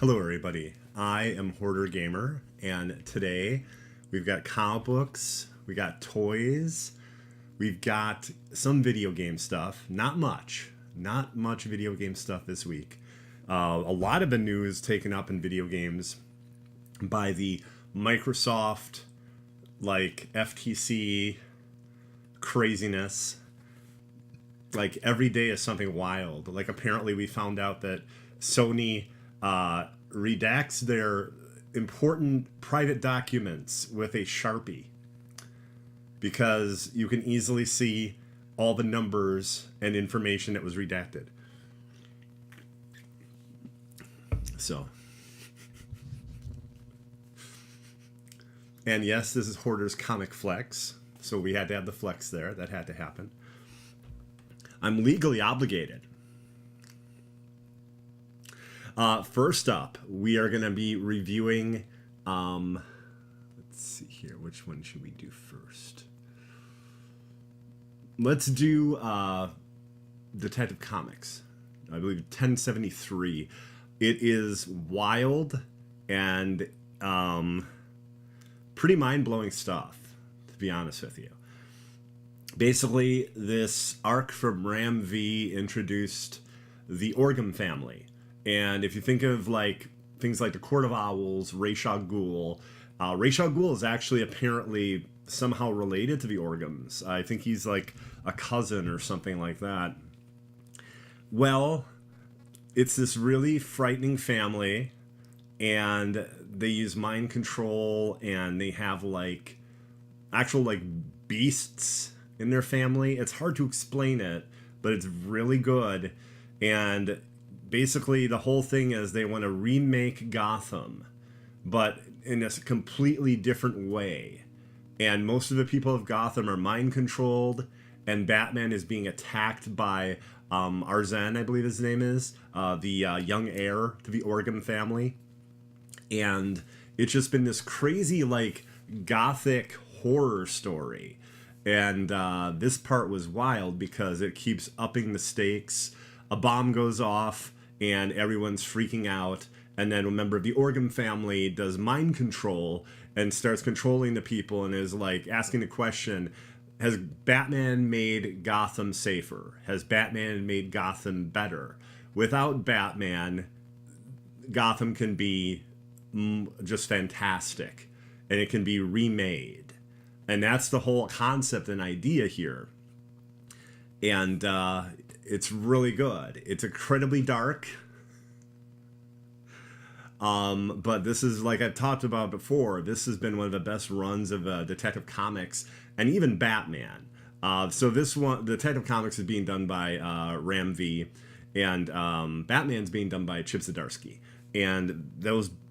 Hello everybody, I am Hoardergamer, and today we've got comic books, we got toys, we've got some video game stuff. Not much video game stuff this week. A lot of the news taken up in video games by the Microsoft, like, FTC craziness. Like, every day is something wild. Like, apparently we found out that Sony redacts their important private documents with a Sharpie because you can easily see all the numbers and information that was redacted. So, and yes, this is Hoarder's Comic Flex, so we had to have the flex there. That had to happen. I'm legally obligated. First up, we are going to be reviewing, let's see here, which one should we do first? Let's do Detective Comics, I believe 1073. It is wild and pretty mind-blowing stuff, to be honest with you. Basically, this arc from Ram V introduced the Orgum family. And if you think of like things like the Court of Owls, Ra's al Ghul is actually apparently somehow related to the Orgums. I think he's like a cousin or something like that. Well, it's this really frightening family, and they use mind control, and they have like actual like beasts in their family. It's hard to explain it, but it's really good. And basically the whole thing is they want to remake Gotham, but in a completely different way. And most of the people of Gotham are mind controlled, and Batman is being attacked by Arzen, I believe his name is, the young heir to the Orgum family. And it's just been this crazy like gothic horror story. And this part was wild because it keeps upping the stakes. A bomb goes off and everyone's freaking out, and then a member of the Orgum family does mind control and starts controlling the people and is like asking the question, has Batman made Gotham safer? Has Batman made Gotham better? Without Batman, Gotham can be just fantastic, and it can be remade. And that's the whole concept and idea here. And it's really good. It's incredibly dark. But this is, like I've talked about before, this has been one of the best runs of Detective Comics, and even Batman. So this one, Detective Comics, is being done by Ram V, and Batman's being done by Chip Zdarsky. And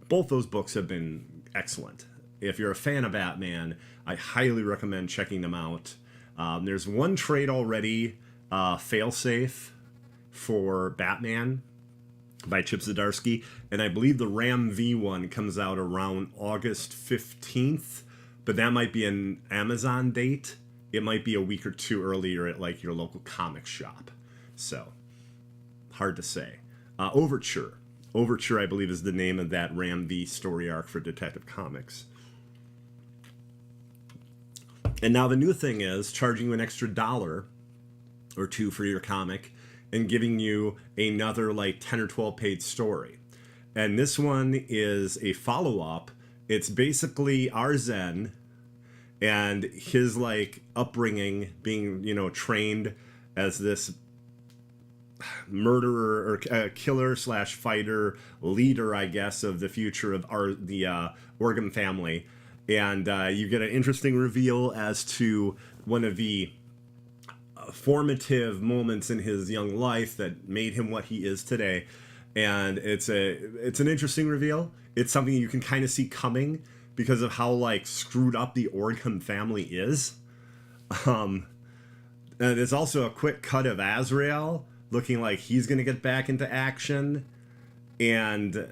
both those books have been excellent. If you're a fan of Batman, I highly recommend checking them out. There's one trade already, Failsafe for Batman by Chip Zdarsky, and I believe the Ram V one comes out around August 15th, but that might be an Amazon date. It might be a week or two earlier at like your local comic shop. So, hard to say. Overture, I believe, is the name of that Ram V story arc for Detective Comics. And now the new thing is charging you an extra $1 or $2 for your comic and giving you another like 10 or 12 page story. And this one is a follow-up. It's basically Arzen and his like upbringing, being, trained as this murderer or killer / fighter leader, I guess, of the future of the Orgum family. And you get an interesting reveal as to one of the formative moments in his young life that made him what he is today. And it's an interesting reveal. It's something you can kind of see coming because of how like screwed up the Orgum family is. And there's also a quick cut of Azrael looking like he's going to get back into action. And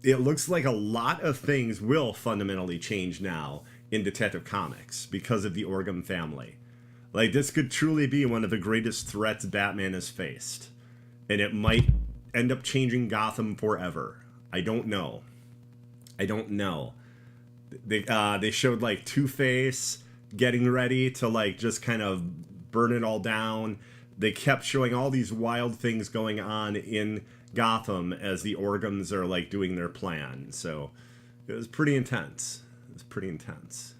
it looks like a lot of things will fundamentally change now in Detective Comics because of the Orgum family. Like, this could truly be one of the greatest threats Batman has faced. And it might end up changing Gotham forever. I don't know. I don't know. They showed like Two-Face getting ready to like just kind of burn it all down. They kept showing all these wild things going on in Gotham as the Organs are like doing their plan. So it was pretty intense. It was pretty intense.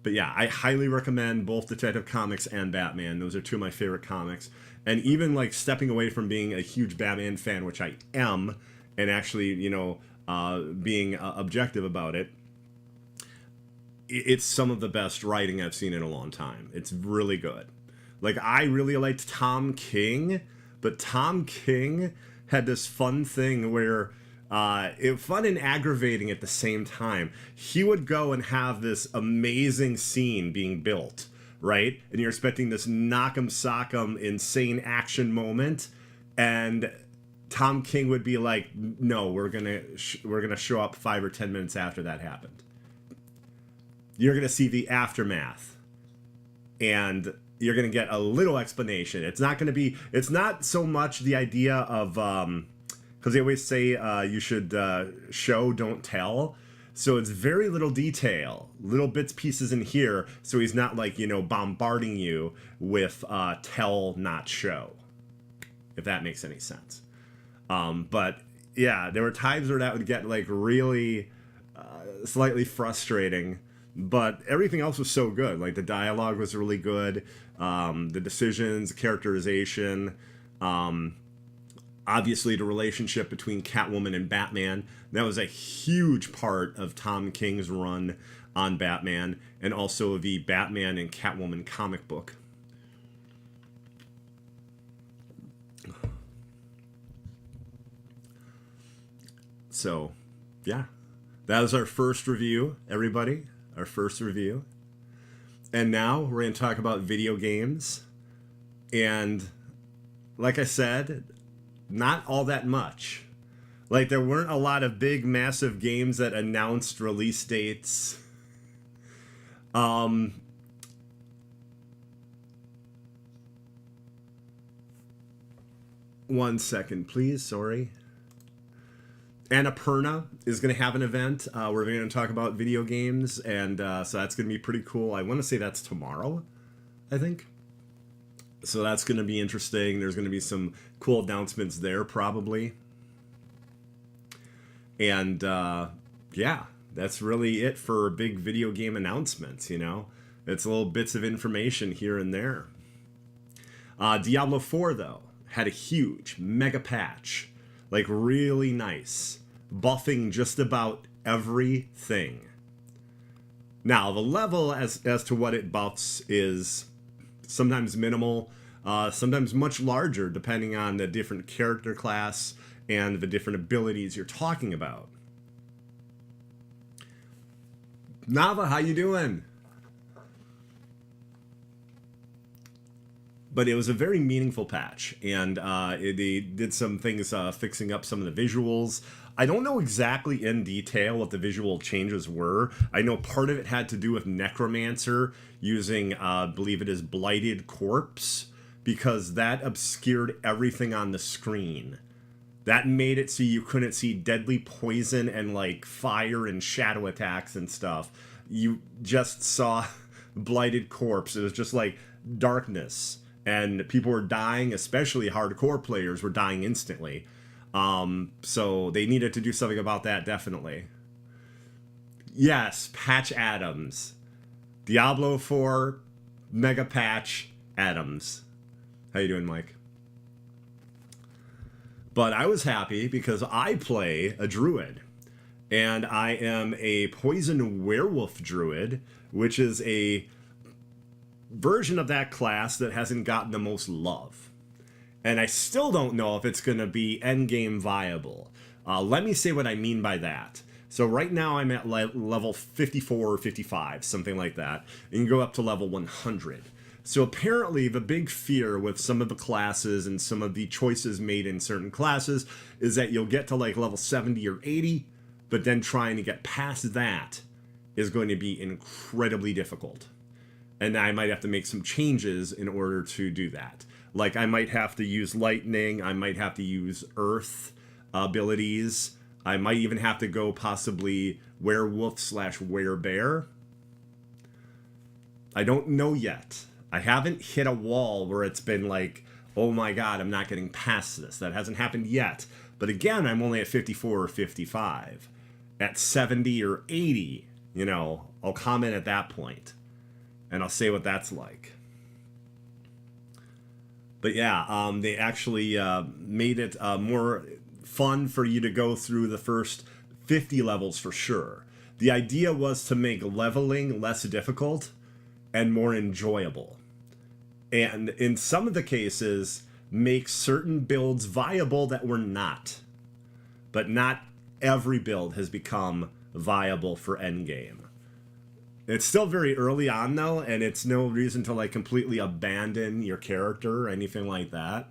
But yeah, I highly recommend both Detective Comics and Batman. Those are two of my favorite comics. And even like stepping away from being a huge Batman fan, which I am, and actually, you know, being objective about it, it's some of the best writing I've seen in a long time. It's really good. Like, I really liked Tom King, but Tom King had this fun thing where it fun and aggravating at the same time. He would go and have this amazing scene being built, right? And you're expecting this knock'em sock'em insane action moment, and Tom King would be like, "No, we're gonna show up 5 or 10 minutes after that happened. You're gonna see the aftermath, and you're gonna get a little explanation. It's not so much the idea of because they always say you should show, don't tell. So it's very little detail, little bits, pieces in here. So he's not like, you know, bombarding you with tell, not show, if that makes any sense. But yeah, there were times where that would get like really slightly frustrating, but everything else was so good. Like the dialogue was really good, the decisions, characterization, obviously the relationship between Catwoman and Batman. That was a huge part of Tom King's run on Batman, and also the Batman and Catwoman comic book. So, yeah, that was our first review, everybody. Our first review. And now we're going to talk about video games. And like I said, not all that much. Like, there weren't a lot of big, massive games that announced release dates. One second, please. Sorry. Annapurna is going to have an event where we're going to talk about video games, and so that's going to be pretty cool. I want to say that's tomorrow, I think. So that's going to be interesting. There's going to be some cool announcements there, probably. And yeah, that's really it for big video game announcements, you know? It's little bits of information here and there. Diablo 4, though, had a huge mega patch. Like, really nice. Buffing just about everything. Now, the level as to what it buffs is sometimes minimal, sometimes much larger, depending on the different character class and the different abilities you're talking about. Nava, how you doing? But it was a very meaningful patch, and they did some things fixing up some of the visuals. I don't know exactly in detail what the visual changes were. I know part of it had to do with Necromancer using, I believe it is Blighted Corpse, because that obscured everything on the screen. That made it so you couldn't see deadly poison and like fire and shadow attacks and stuff. You just saw Blighted Corpse. It was just like darkness. And people were dying, especially hardcore players were dying instantly. So they needed to do something about that, definitely. Yes, Patch Adams. Diablo 4, Mega Patch Adams. How you doing, Mike? But I was happy because I play a druid. And I am a poison werewolf druid, which is a version of that class that hasn't gotten the most love. And I still don't know if it's going to be endgame viable. Let me say what I mean by that. So right now I'm at level 54 or 55, something like that. And you go up to level 100. So apparently the big fear with some of the classes and some of the choices made in certain classes is that you'll get to like level 70 or 80, but then trying to get past that is going to be incredibly difficult. And I might have to make some changes in order to do that. Like, I might have to use lightning, I might have to use earth abilities, I might even have to go possibly werewolf / werebear. I don't know yet. I haven't hit a wall where it's been like, oh my god, I'm not getting past this. That hasn't happened yet. But again, I'm only at 54 or 55. At 70 or 80, you know, I'll comment at that point. And I'll say what that's like. But yeah, they actually made it more fun for you to go through the first 50 levels for sure. The idea was to make leveling less difficult and more enjoyable. And in some of the cases, make certain builds viable that were not. But not every build has become viable for endgame. It's still very early on though, and it's no reason to like completely abandon your character or anything like that.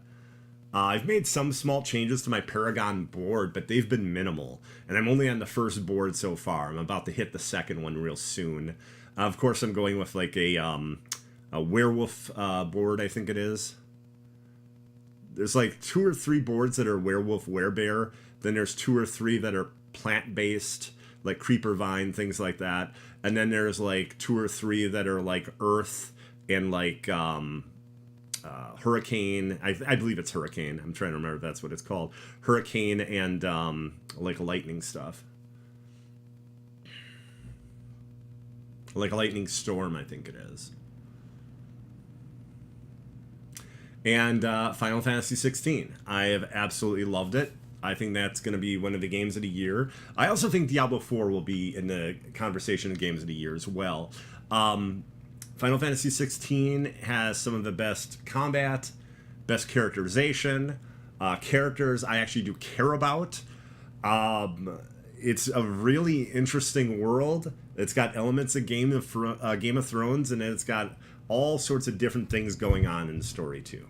I've made some small changes to my Paragon board, but they've been minimal. And I'm only on the first board so far. I'm about to hit the second one real soon. Of course, I'm going with like a werewolf board, I think it is. There's like 2 or 3 boards that are werewolf, werebear. Then there's 2 or 3 that are plant-based, like creeper vine, things like that. And then there's like 2 or 3 that are like earth and like hurricane. I believe it's hurricane. I'm trying to remember if that's what it's called. Hurricane and like lightning stuff. Like a lightning storm, I think it is. And Final Fantasy 16. I have absolutely loved it. I think that's going to be one of the games of the year. I also think Diablo 4 will be in the conversation of games of the year as well. Final Fantasy 16 has some of the best combat, best characterization, characters I actually do care about. It's a really interesting world. It's got elements of Game of Thrones, and it's got all sorts of different things going on in the story too.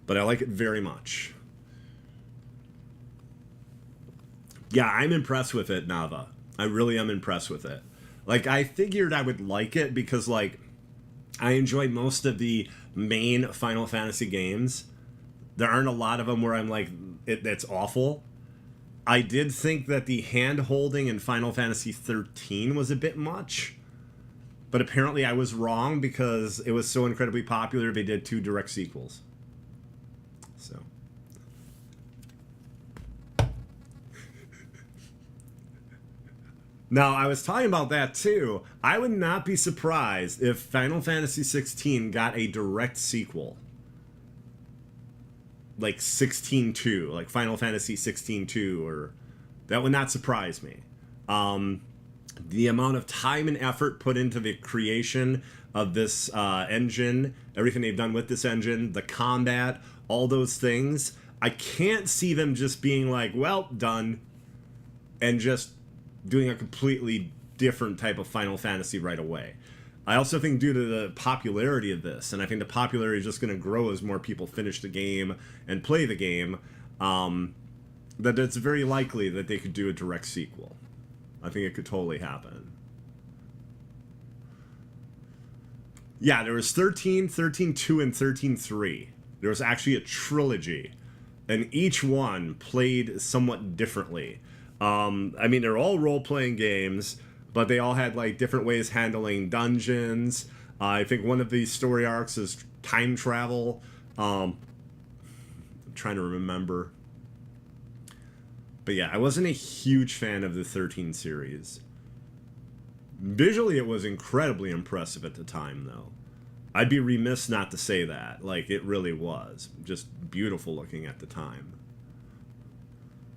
But I like it very much. Yeah, I'm impressed with it, Nava. I really am impressed with it. Like, I figured I would like it because, like, I enjoy most of the main Final Fantasy games. There aren't a lot of them where I'm like, that's awful. I did think that the hand-holding in Final Fantasy 13 was a bit much. But apparently I was wrong because it was so incredibly popular, they did 2 direct sequels. So... Now, I was talking about that too. I would not be surprised if Final Fantasy 16 got a direct sequel. Like 16-2, like Final Fantasy 16-2, or... That would not surprise me. The amount of time and effort put into the creation of this engine, everything they've done with this engine, the combat, all those things, I can't see them just being like, well, done, and just doing a completely different type of Final Fantasy right away. I also think due to the popularity of this, and I think the popularity is just going to grow as more people finish the game and play the game, that it's very likely that they could do a direct sequel. I think it could totally happen. Yeah, there was 13, 13-2, and 13-3. There was actually a trilogy, and each one played somewhat differently. I mean, they're all role-playing games, but they all had like different ways handling dungeons. I think one of these story arcs is time travel. I'm trying to remember. But yeah, I wasn't a huge fan of the 13 series. Visually, it was incredibly impressive at the time, though. I'd be remiss not to say that. Like, it really was. Just beautiful looking at the time.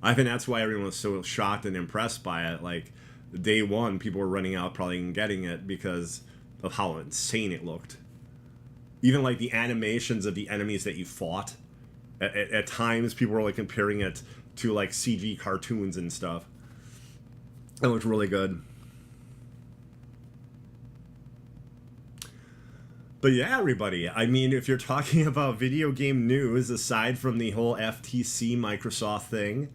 I think that's why everyone was so shocked and impressed by it. Like, day one, people were running out probably and getting it because of how insane it looked. Even, like, the animations of the enemies that you fought. At times, people were, like, comparing it to, like, CG cartoons and stuff. It looked really good. But yeah, everybody, I mean, if you're talking about video game news, aside from the whole FTC Microsoft thing,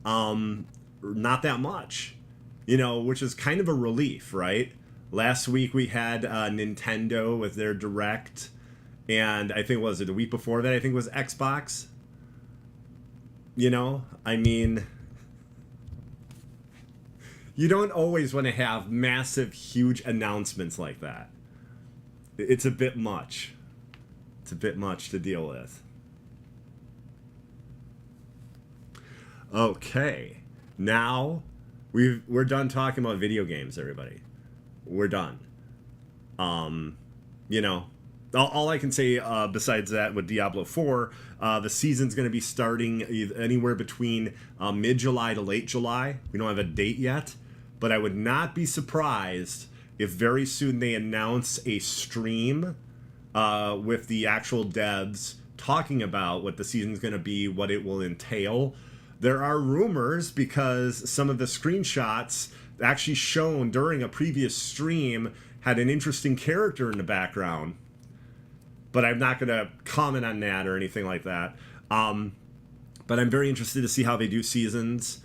not that much, you know, which is kind of a relief, right? Last week we had Nintendo with their Direct, and I think, was it the week before that, I think was Xbox. You know, I mean, you don't always want to have massive, huge announcements like that. It's a bit much. It's a bit much to deal with. Okay, now we're done talking about video games, everybody. We're done. You know, all I can say besides that with Diablo 4, the season's going to be starting anywhere between mid-July to late July. We don't have a date yet, but I would not be surprised if very soon they announce a stream with the actual devs talking about what the season's going to be, what it will entail. There are rumors because some of the screenshots actually shown during a previous stream had an interesting character in the background. But I'm not going to comment on that or anything like that. But I'm very interested to see how they do seasons.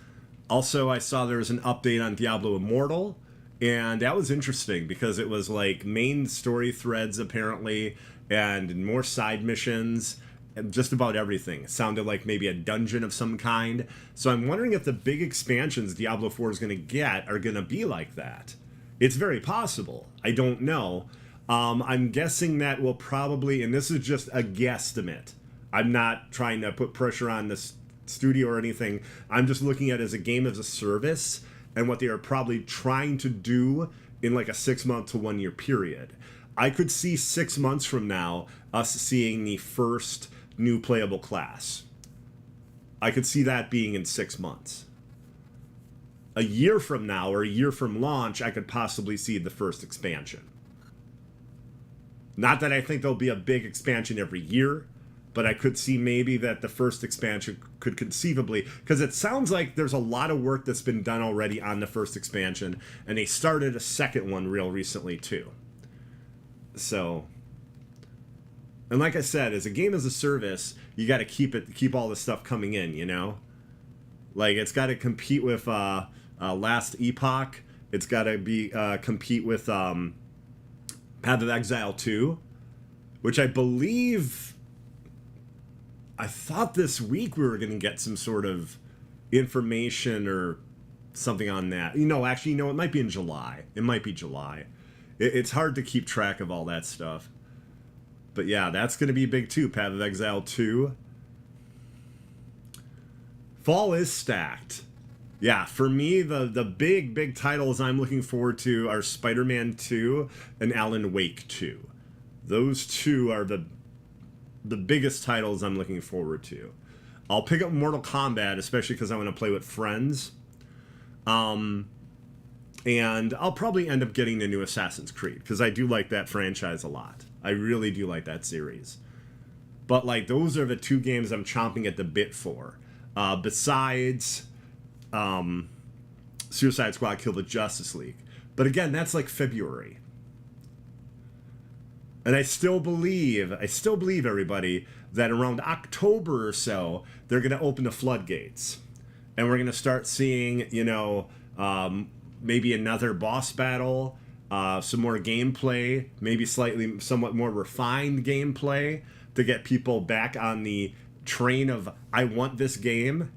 Also, I saw there was an update on Diablo Immortal. And that was interesting because it was like main story threads apparently and more side missions. And just about everything. It sounded like maybe a dungeon of some kind. So I'm wondering if the big expansions Diablo 4 is going to get are going to be like that. It's very possible. I don't know. I'm guessing that will probably, and this is just a guesstimate. I'm not trying to put pressure on the studio or anything. I'm just looking at it as a game as a service and what they are probably trying to do in like a 6 month to 1 year period. I could see 6 months from now us seeing the first new playable class. I could see that being in 6 months. A year from now or a year from launch, I could possibly see the first expansion. Not that I think there'll be a big expansion every year, but I could see maybe that the first expansion could conceivably, because it sounds like there's a lot of work that's been done already on the first expansion, and they started a second one real recently too. So, and like I said, as a game as a service, you got to keep all this stuff coming in, you know? Like, it's got to compete with Last Epoch. It's got to be compete with Path of Exile 2, which I believe... I thought this week we were going to get some sort of information or something on that. You know, actually, it might be in July. It might be July. It's hard to keep track of all that stuff. But yeah, that's going to be big too. Path of Exile 2. Fall is stacked. Yeah, for me, the big titles I'm looking forward to are Spider-Man 2 and Alan Wake 2. Those two are the biggest titles I'm looking forward to. I'll pick up Mortal Kombat, especially because I want to play with friends. And I'll probably end up getting the new Assassin's Creed, because I do like that franchise a lot. I really do like that series. But, like, those are the two games I'm chomping at the bit for. Besides Suicide Squad Kill the Justice League. But again, that's like February. And I still believe, everybody, that around October or so, they're going to open the floodgates. And we're going to start seeing, maybe another boss battle, some more gameplay, maybe somewhat more refined gameplay to get people back on the train of, I want this game.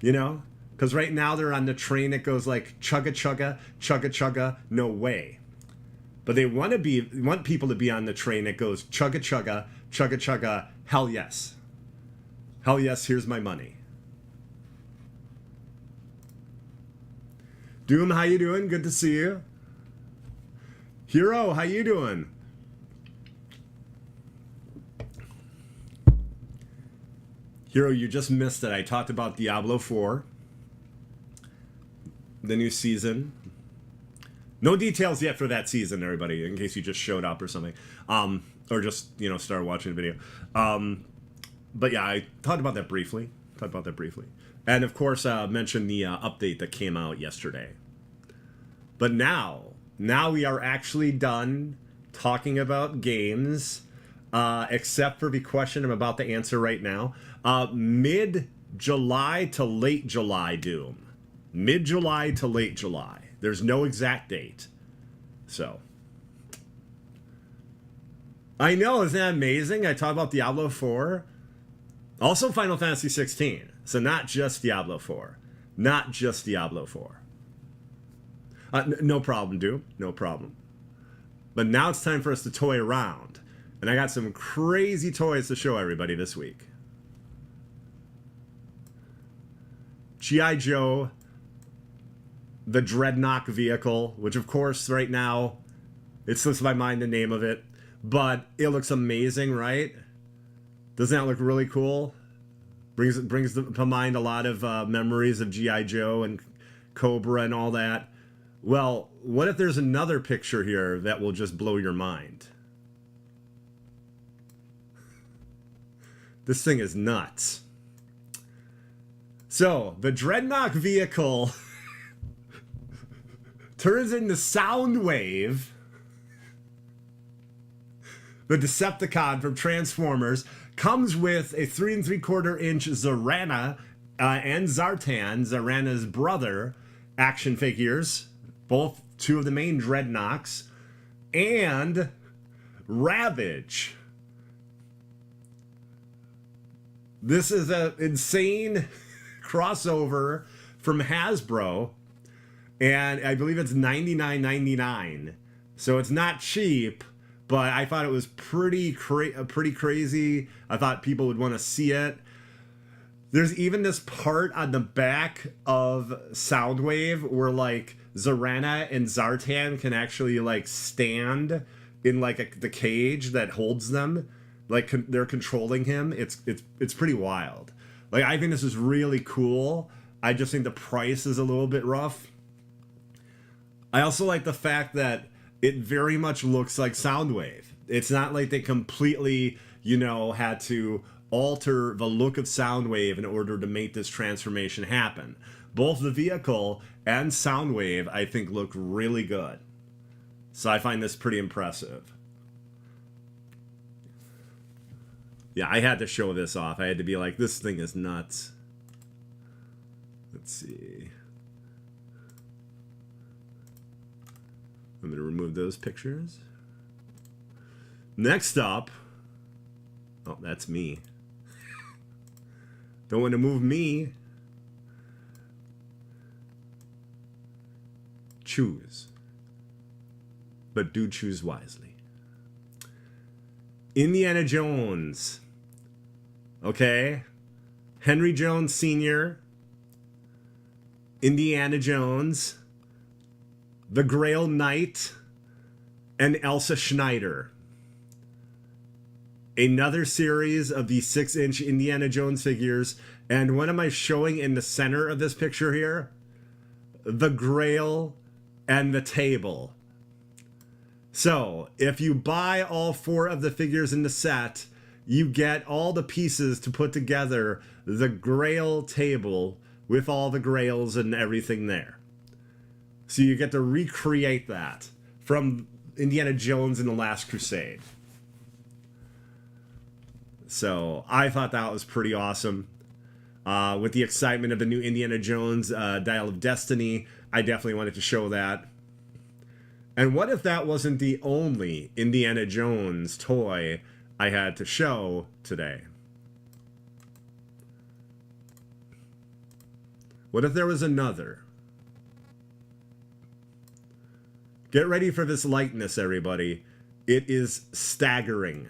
You know? Because right now they're on the train that goes like, chugga chugga, chugga chugga, no way. But they want people to be on the train that goes chugga chugga, chugga chugga, hell yes. Hell yes, here's my money. Doom, how you doing? Good to see you. Hero, how you doing? Hero, you just missed it. I talked about Diablo 4. The new season. No details yet for that season, everybody, in case you just showed up or something. Or just, started watching the video. But yeah, I talked about that briefly. And of course, mentioned the update that came out yesterday. But now we are actually done talking about games, except for the question I'm about to answer right now. Mid-July to late July, Doom. Mid-July to late July. There's no exact date. So. I know, isn't that amazing? I talk about Diablo 4. Also Final Fantasy 16. So not just Diablo 4. Not just Diablo 4. No problem, dude. No problem. But now it's time for us to toy around. And I got some crazy toys to show everybody this week. G.I. Joe, the Dreadnought vehicle, which of course right now, it slips my mind the name of it. But it looks amazing, right? Doesn't that look really cool? Brings to mind a lot of memories of G.I. Joe and Cobra and all that. Well, what if there's another picture here that will just blow your mind? This thing is nuts. So, the Dreadnought vehicle turns into Soundwave, the Decepticon from Transformers, comes with a 3 3/4 inch Zarana and Zartan, Zarana's brother, action figures, both two of the main Dreadnoughts, and Ravage. This is an insane crossover from Hasbro, and I believe it's $99.99. So it's not cheap, but I thought it was pretty crazy. I thought people would want to see it. There's even this part on the back of Soundwave where like Zarana and Zartan can actually like stand in like the cage that holds them, like they're controlling him. It's pretty wild. Like, I think this is really cool. I just think the price is a little bit rough. I also like the fact that it very much looks like Soundwave. It's not like they completely, had to alter the look of Soundwave in order to make this transformation happen. Both the vehicle and Soundwave, I think, look really good. So I find this pretty impressive. Yeah, I had to show this off. I had to be like, this thing is nuts. Let's see. I'm going to remove those pictures. Next up. Oh, that's me. Don't want to move me. Choose. But do choose wisely. Indiana Jones. Okay. Henry Jones Sr. Indiana Jones. The Grail Knight. And Elsa Schneider. Another series of the 6-inch Indiana Jones figures. And what am I showing in the center of this picture here? The Grail and the table. So, if you buy all 4 of the figures in the set, you get all the pieces to put together the Grail table with all the Grails and everything there. So you get to recreate that from Indiana Jones and the Last Crusade. So, I thought that was pretty awesome. With the excitement of the new Indiana Jones Dial of Destiny, I definitely wanted to show that. And what if that wasn't the only Indiana Jones toy I had to show today? What if there was another? Get ready for this likeness, everybody. It is staggering.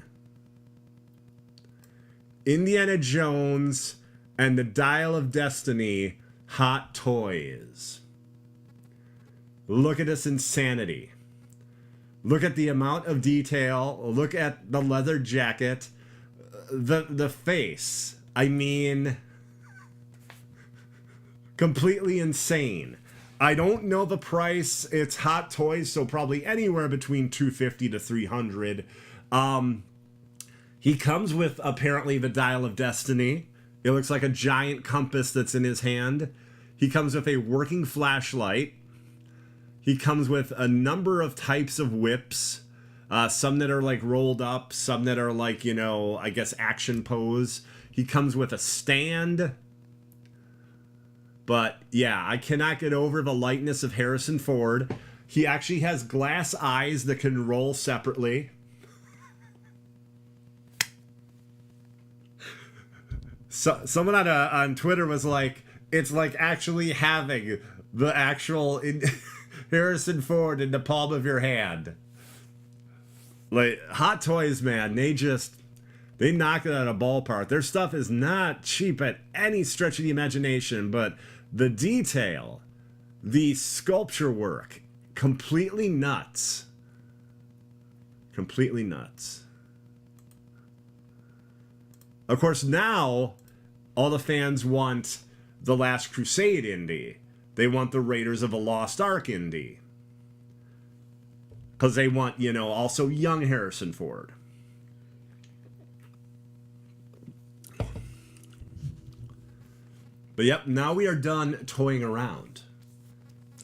Indiana Jones and the Dial of Destiny Hot Toys. Look at this insanity. Look at the amount of detail. Look at the leather jacket. The face. I mean, completely insane. I don't know the price. It's Hot Toys, so probably anywhere between $250 to $300. He comes with, apparently, the Dial of Destiny. It looks like a giant compass that's in his hand. He comes with a working flashlight. He comes with a number of types of whips. Some that are like rolled up. Some that are like, I guess action pose. He comes with a stand. But yeah, I cannot get over the lightness of Harrison Ford. He actually has glass eyes that can roll separately. So someone on Twitter was like, it's like actually having the actual Harrison Ford in the palm of your hand. Like Hot Toys, man, they knock it out of a ballpark. Their stuff is not cheap at any stretch of the imagination, but the detail, the sculpture work, completely nuts. Completely nuts. Of course, now all the fans want the Last Crusade indie. They want the Raiders of the Lost Ark indie. Because they want, also young Harrison Ford. But yep, now we are done toying around.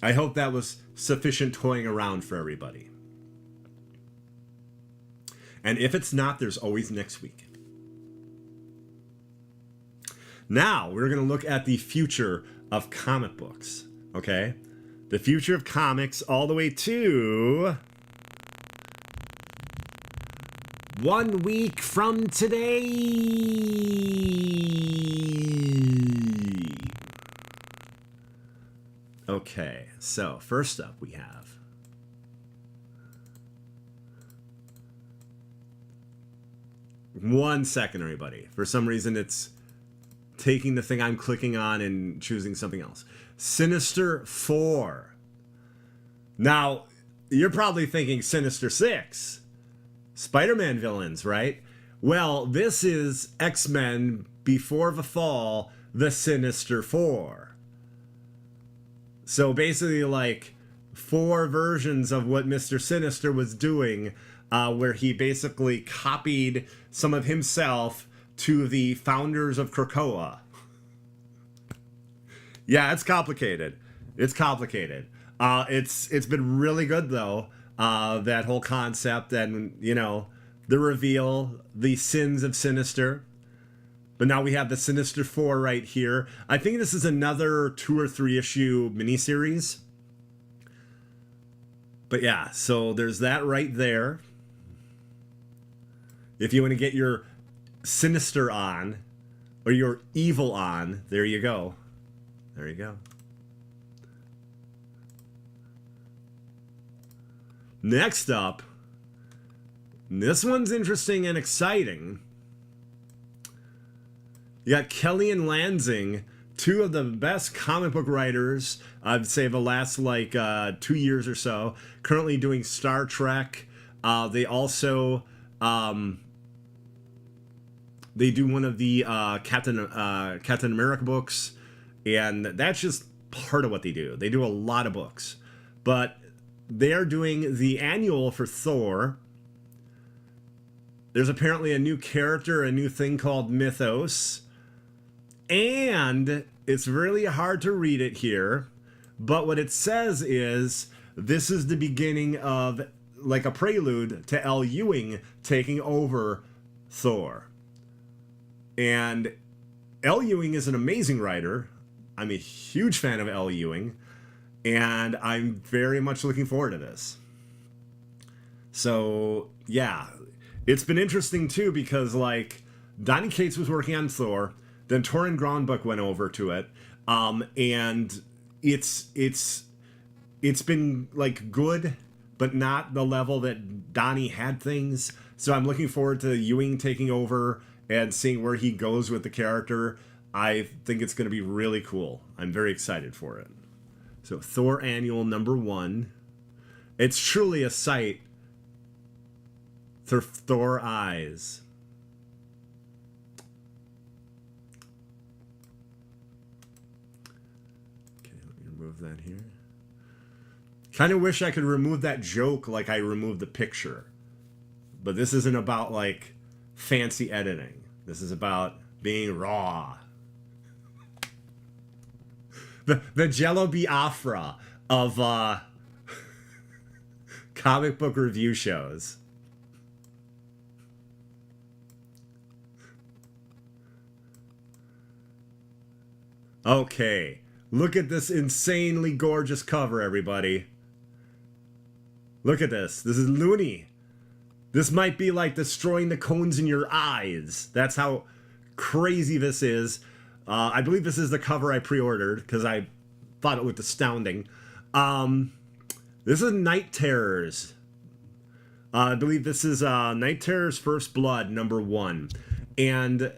I hope that was sufficient toying around for everybody. And if it's not, there's always next week. Now, we're going to look at the future of comic books, okay? The future of comics all the way to 1 week from today. Okay, so first up we have one second, everybody. For some reason, it's taking the thing I'm clicking on and choosing something else. Sinister 4. Now, you're probably thinking Sinister 6. Spider-Man villains, right? Well, this is X-Men Before the Fall, the Sinister 4. So basically, like, 4 versions of what Mr. Sinister was doing, where he basically copied some of himself to the founders of Krakoa. Yeah, it's complicated. It's complicated. It's been really good though. That whole concept and the reveal, the sins of Sinister. But now we have the Sinister 4 right here. I think this is another 2 or 3 issue miniseries. But yeah, so there's that right there. If you want to get your Sinister on, or your evil on, there you go. There you go. Next up, this one's interesting and exciting. You got Kelly and Lansing, 2 of the best comic book writers, I'd say, the last 2 years or so, currently doing Star Trek. They also they do one of the Captain America books, and that's just part of what they do. They do a lot of books, but they are doing the annual for Thor. There's apparently a new character, a new thing called Mythos, and it's really hard to read it here, but what it says is this is the beginning of like a prelude to L. Ewing taking over Thor. And L. Ewing is an amazing writer. I'm a huge fan of L. Ewing, and I'm very much looking forward to this. So, yeah, it's been interesting too because Donny Cates was working on Thor, then Torrin Grauenbuch went over to it, and it's been good, but not the level that Donny had things. So I'm looking forward to Ewing taking over and seeing where he goes with the character. I think it's going to be really cool. I'm very excited for it. So Thor Annual #1. It's truly a sight for Thor eyes. Okay, let me remove that here. Kind of wish I could remove that joke like I removed the picture. But this isn't about fancy editing. This is about being raw. The Jello Biafra of comic book review shows. Okay, look at this insanely gorgeous cover, everybody. Look at this. This is loony. This might be like destroying the cones in your eyes. That's how crazy this is. I believe this is the cover I pre-ordered because I thought it looked astounding. This is Night Terrors. I believe this is Night Terrors First Blood #1. And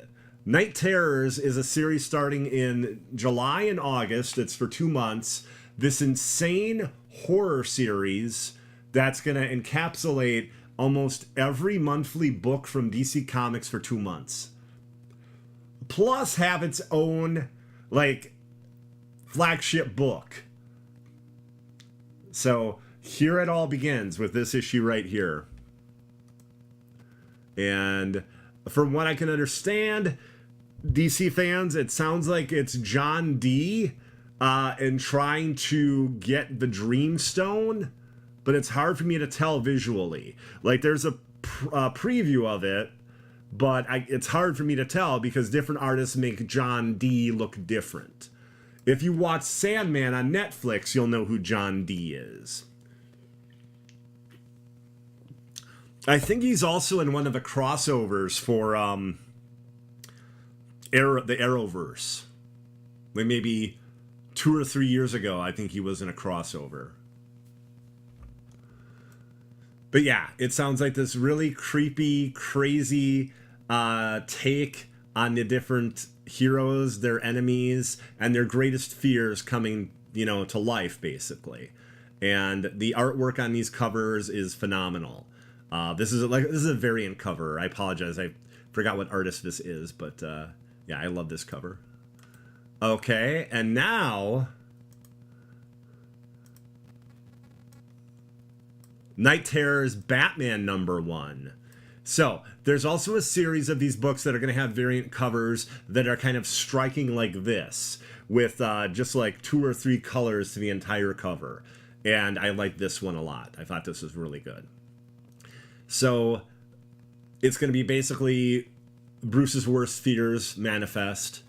Night Terrors is a series starting in July and August. It's for 2 months. This insane horror series that's going to encapsulate almost every monthly book from DC Comics for 2 months. Plus have its own, like, flagship book. So here it all begins with this issue right here. And from what I can understand, DC fans, it sounds like it's John D. And trying to get the Dreamstone, but it's hard for me to tell visually. Like, there's a preview of it, but it's hard for me to tell because different artists make John D. look different. If you watch Sandman on Netflix, you'll know who John D. is. I think he's also in one of the crossovers for the Arrowverse. Like maybe 2 or 3 years ago, I think he was in a crossover. But yeah, it sounds like this really creepy, crazy take on the different heroes, their enemies, and their greatest fears coming, to life, basically. And the artwork on these covers is phenomenal. This is a variant cover. I apologize, I forgot what artist this is, but yeah, I love this cover. Okay, and now Night Terrors Batman #1. So there's also a series of these books that are going to have variant covers that are kind of striking like this, with just like 2 or 3 colors to the entire cover. And I like this one a lot. I thought this was really good. So it's going to be basically Bruce's worst fears manifest,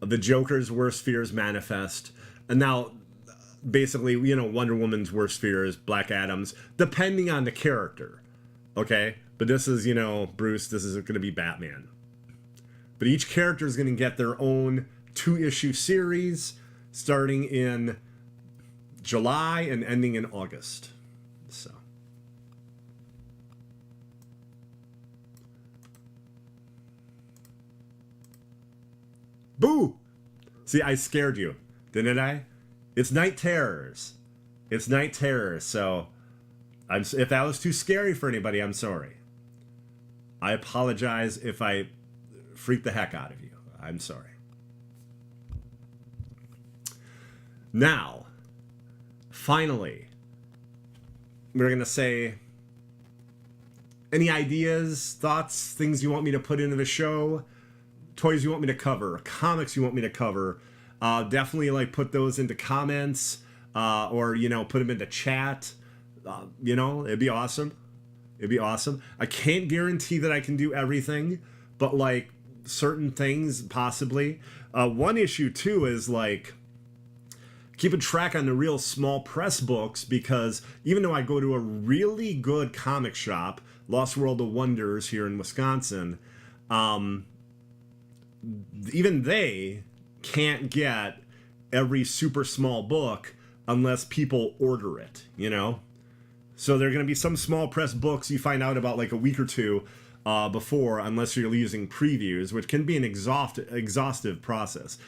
the Joker's worst fears manifest, and now basically, Wonder Woman's worst fears, Black Adam's, depending on the character. Okay? But this is, Bruce, this is going to be Batman. But each character is going to get their own 2-issue series starting in July and ending in August. So. Boo! See, I scared you, didn't I? It's Night Terrors. It's Night Terrors, so if that was too scary for anybody, I'm sorry. I apologize if I freaked the heck out of you. I'm sorry. Now, finally, we're going to say any ideas, thoughts, things you want me to put into the show, toys you want me to cover, comics you want me to cover. Definitely put those into comments or put them into chat. It'd be awesome. It'd be awesome. I can't guarantee that I can do everything, but certain things possibly. One issue too is keeping track on the real small press books, because even though I go to a really good comic shop, Lost World of Wonders here in Wisconsin, even they can't get every super small book unless people order it, So there are going to be some small press books you find out about a week or two before, unless you're using previews, which can be an exhausting process,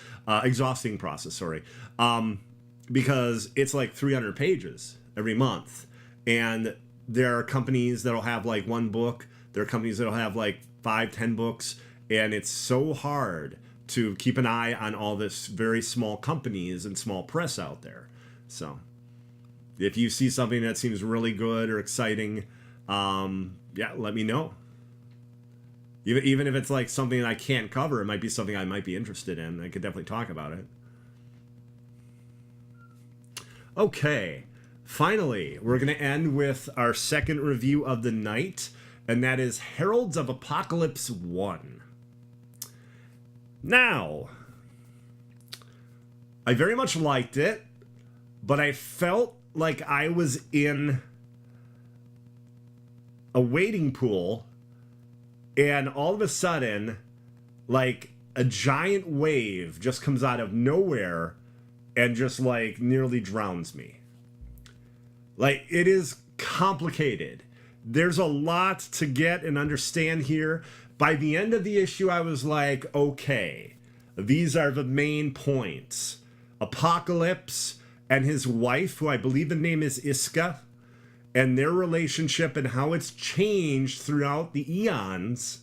because it's 300 pages every month. And there are companies that'll have 1 book. There are companies that'll have 5-10 books. And it's so hard to keep an eye on all this very small companies and small press out there. So if you see something that seems really good or exciting, yeah, let me know. Even if it's something I can't cover, it might be something I might be interested in. I could definitely talk about it. Okay, finally, we're going to end with our second review of the night, and that is Heralds of Apocalypse 1. Now, I very much liked it, but I felt like I was in a wading pool, and all of a sudden, like a giant wave just comes out of nowhere and just like nearly drowns me. Like, it is complicated. There's a lot to get and understand here. By the end of the issue, I was like, okay, these are the main points. Apocalypse and his wife, who I believe the name is Iska, and their relationship and how it's changed throughout the eons,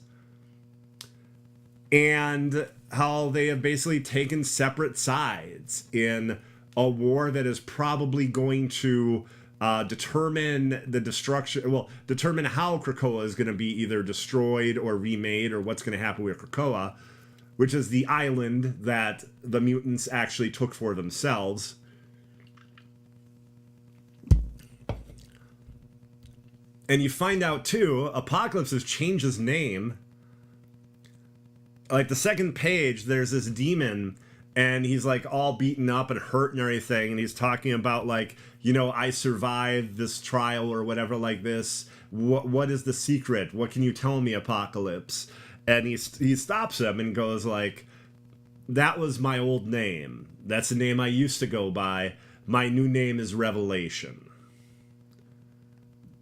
and how they have basically taken separate sides in a war that is probably going to determine the destruction, well, determine how Krakoa is going to be either destroyed or remade, or what's going to happen with Krakoa, which is the island that the mutants actually took for themselves. And you find out, too, Apocalypse has changed his name. Like, the second page, there's this demon, and he's, like, all beaten up and hurt and everything, and he's talking about, like, you know, I survived this trial or whatever like this. What is the secret? What can you tell me, Apocalypse? And he stops him and goes, like, that was my old name. That's the name I used to go by. My new name is Revelation.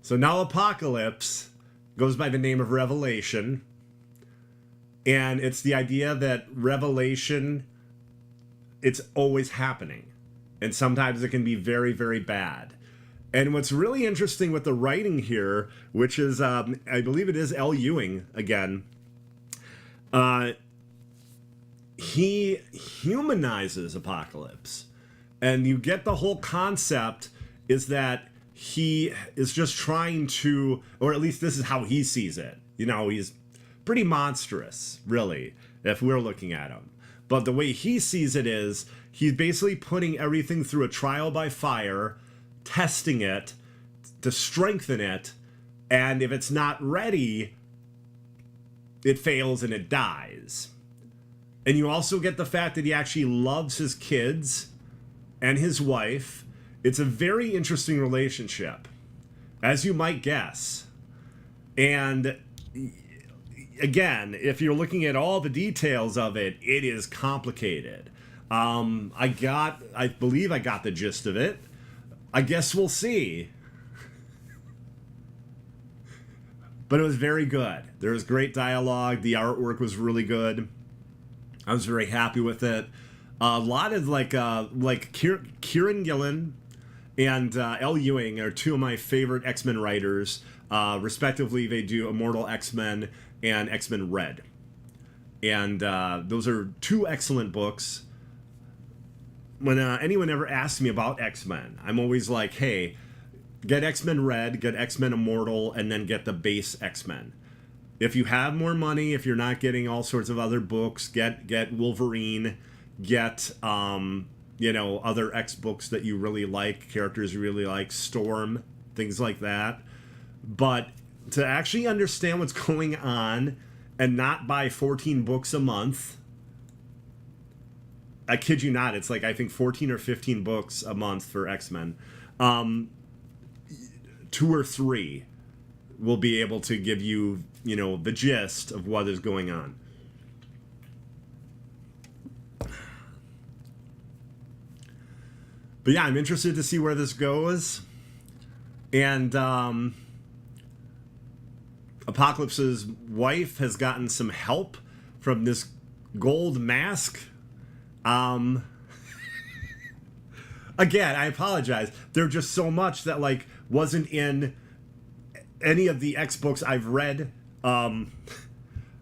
So now Apocalypse goes by the name of Revelation, and it's the idea that revelation, it's always happening, and sometimes it can be very, very bad. And what's really interesting with the writing here, which is, I believe it is L. Ewing again, he humanizes Apocalypse, and you get the whole concept is that he is just trying to, or at least this is how he sees it. You know, he's pretty monstrous, really, if we're looking at him. But the way he sees it is, he's basically putting everything through a trial by fire, testing it to strengthen it, and if it's not ready, it fails and it dies. And you also get the fact that he actually loves his kids and his wife. It's a very interesting relationship, as you might guess. And again, if you're looking at all the details of it, it is complicated. I believe I got the gist of it. I guess we'll see. But it was very good. There was great dialogue. The artwork was really good. I was very happy with it. A lot of like Kieran Gillen and L. Ewing are two of my favorite X-Men writers. Respectively, they do Immortal X-Men and X-Men Red. And those are two excellent books. When anyone ever asks me about X-Men, I'm always like, hey, get X-Men Red, get X-Men Immortal, and then get the base X-Men. If you have more money, if you're not getting all sorts of other books, get Wolverine, get other X books that you really like, characters you really like, Storm, things like that. But to actually understand what's going on and not buy 14 books a month, I kid you not, it's like I think 14 or 15 books a month for X-Men. 2 or 3 will be able to give you, the gist of what is going on. But yeah, I'm interested to see where this goes. And Apocalypse's wife has gotten some help from this gold mask. Again, I apologize. There's just so much that wasn't in any of the X books I've read.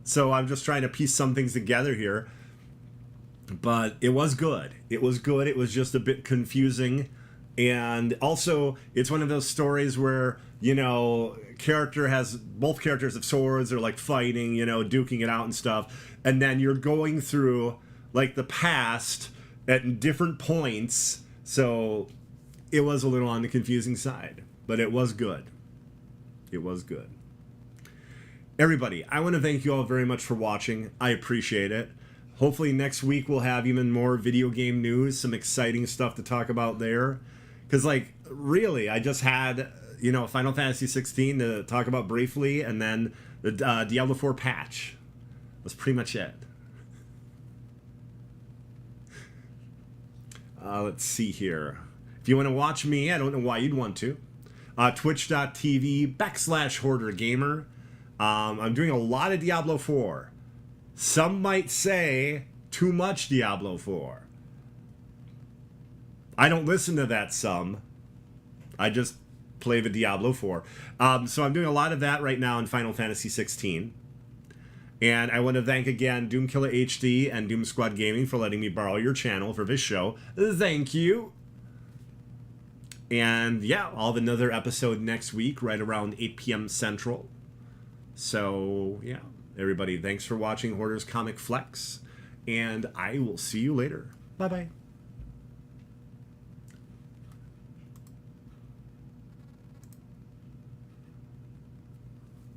So I'm just trying to piece some things together here. But it was good. It was good. It was just a bit confusing. And also, it's one of those stories where, both characters have swords, they're fighting, duking it out and stuff. And then you're going through the past at different points. So it was a little on the confusing side, but it was good. It was good. Everybody, I want to thank you all very much for watching. I appreciate it. Hopefully next week we'll have even more video game news, some exciting stuff to talk about there. Because, really, I just had, Final Fantasy 16 to talk about briefly, and then the Diablo 4 patch. That's pretty much it. Let's see here. If you want to watch me, I don't know why you'd want to. Twitch.tv/Hoardergamer. I'm doing a lot of Diablo 4. Some might say too much Diablo 4. I don't listen to that some. I just play the Diablo 4. So I'm doing a lot of that right now in Final Fantasy 16. And I want to thank again Doomkiller HD and Doom Squad Gaming for letting me borrow your channel for this show. Thank you. And yeah, I'll have another episode next week, right around 8 p.m. Central. So yeah, everybody, thanks for watching Hoarder's Comic Flex. And I will see you later. Bye-bye.